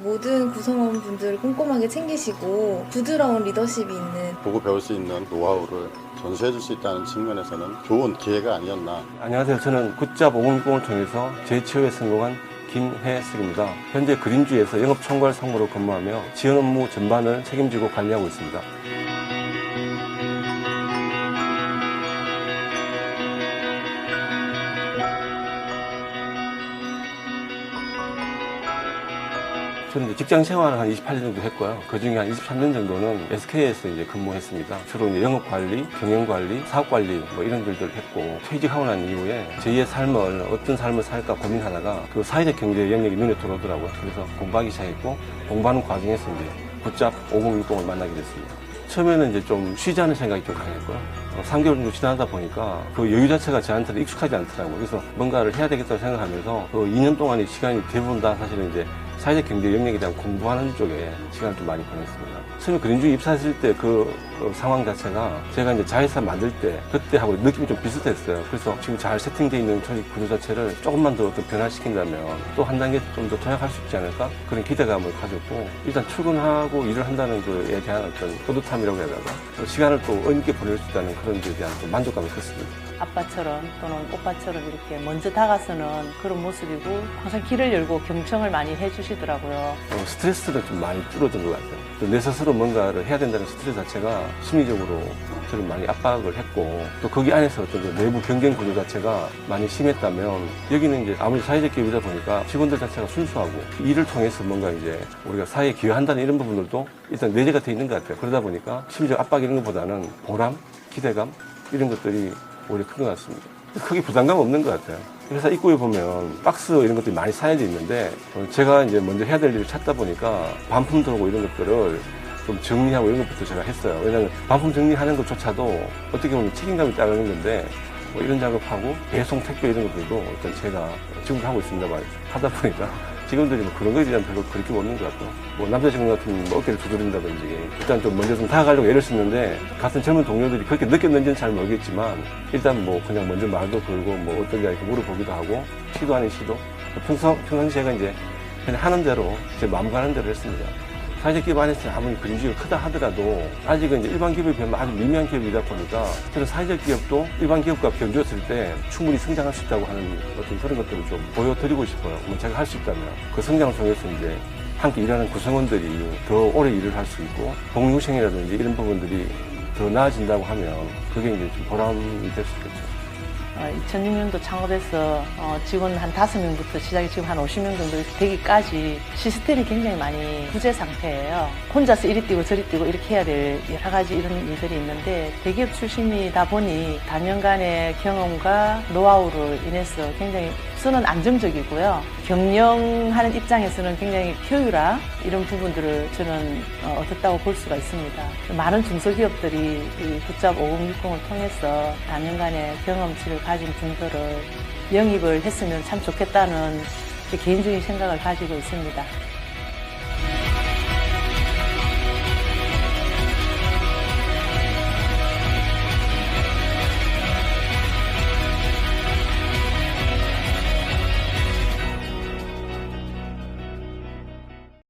모든 구성원분들을 꼼꼼하게 챙기시고 부드러운 리더십이 있는 보고 배울 수 있는 노하우를 전수해 줄 수 있다는 측면에서는 좋은 기회가 아니었나. 안녕하세요. 저는 굿잡 5060을 통해서 재취업에 성공한 김혜석입니다. 현재 그린주에서 영업총괄 상무로 근무하며 지원 업무 전반을 책임지고 관리하고 있습니다. 저는 이제 직장 생활을 한 28년 정도 했고요. 그 중에 한 23년 정도는 SK에서 이제 근무했습니다. 주로 이제 영업 관리, 경영 관리, 사업 관리 뭐 이런 일들을 했고, 퇴직하고 난 이후에 제2의 삶을 어떤 삶을 살까 고민하다가 그 사회적 경제 영역이 눈에 들어오더라고요. 그래서 공부하기 시작했고, 공부하는 과정에서 이제 굿잡 5060을 만나게 됐습니다. 처음에는 이제 좀 쉬자는 생각이 좀 강했고요. 3개월 정도 지나다 보니까 그 여유 자체가 저한테는 익숙하지 않더라고요. 그래서 뭔가를 해야 되겠다고 생각하면서 그 2년 동안의 시간이 대부분 다 사실은 이제 사회적 경제 영역에 대한 공부하는 쪽에 시간을 좀 많이 보냈습니다. 처음에 그린주에 입사했을 때 그 상황 자체가 제가 이제 자회사 만들 때 그때하고 느낌이 좀 비슷했어요. 그래서 지금 잘 세팅되어 있는 조직 구조 자체를 조금만 더 어떤 변화시킨다면 또 한 단계 좀 더 도약할 수 있지 않을까? 그런 기대감을 가졌고, 일단 출근하고 일을 한다는 거에 대한 어떤 뿌듯함이라고 해야 되나? 시간을 또 의미있게 보낼 수 있다는 그런 데에 대한 또 만족감이 컸습니다. 아빠처럼 또는 오빠처럼 이렇게 먼저 다가서는 그런 모습이고, 항상 길을 열고 경청을 많이 해주시더라고요. 스트레스를 좀 많이 줄어든 것 같아요. 내 스스로 뭔가를 해야 된다는 스트레스 자체가 심리적으로 저를 많이 압박을 했고, 또 거기 안에서 어떤 그 내부 경쟁 구조 자체가 많이 심했다면, 여기는 이제 아무리 사회적 기업이다 보니까 직원들 자체가 순수하고 일을 통해서 뭔가 이제 우리가 사회에 기여한다는 이런 부분들도 일단 내재가 돼 있는 것 같아요. 그러다 보니까 심지어 압박 이런 것보다는 보람, 기대감 이런 것들이 오히려 큰 것 같습니다. 크게 부담감 없는 것 같아요. 회사 입구에 보면 박스 이런 것들이 많이 쌓여져 있는데, 제가 이제 먼저 해야 될 일을 찾다 보니까 반품 들어오고 이런 것들을 좀 정리하고 이런 것부터 제가 했어요. 왜냐하면 반품 정리하는 것조차도 어떻게 보면 책임감이 따르는 건데, 뭐 이런 작업하고 배송 택배 이런 것들도 일단 제가 지금도 하고 있습니다만, 하다 보니까 직원들이 뭐 그런 거에 대한 별로 그렇게 못 없는 것 같고, 뭐 남자 직원 같으면 뭐 어깨를 두드린다든지 일단 좀 먼저 좀 다가가려고 애를 쓰는데, 같은 젊은 동료들이 그렇게 느꼈는지는 잘 모르겠지만 일단 뭐 그냥 먼저 말도 걸고 뭐 어떤지 이렇게 물어보기도 하고, 시도 아닌 시도, 평상시 제가 이제 그냥 하는 대로 제 마음 가는 대로 했습니다. 사회적 기업 안에서는 아무리 그림지가 크다 하더라도 아직은 이제 일반 기업에 비하면 아주 미미한 기업이다 보니까, 저는 사회적 기업도 일반 기업과 견주었을 때 충분히 성장할 수 있다고 하는 어떤 그런 것들을 좀 보여드리고 싶어요. 뭐 제가 할 수 있다면 그 성장을 통해서 이제 함께 일하는 구성원들이 더 오래 일을 할 수 있고, 복리후생이라든지 이런 부분들이 더 나아진다고 하면 그게 이제 좀 보람이 될 수 있겠죠. 2006년도 창업해서 직원 한 5명부터 시작이 지금 한 50명 정도 이렇게 되기까지 시스템이 굉장히 많이 부재 상태예요. 혼자서 이리 뛰고 저리 뛰고 이렇게 해야 될 여러 가지 이런 일들이 있는데, 대기업 출신이다 보니 단연간의 경험과 노하우로 인해서 굉장히 우선은 안정적이고요. 경영하는 입장에서는 굉장히 효율화 이런 부분들을 저는 얻었다고 볼 수가 있습니다. 많은 중소기업들이 이 굿잡 5060을 통해서 단연간의 경험치를 가진 분들을 영입을 했으면 참 좋겠다는 개인적인 생각을 가지고 있습니다.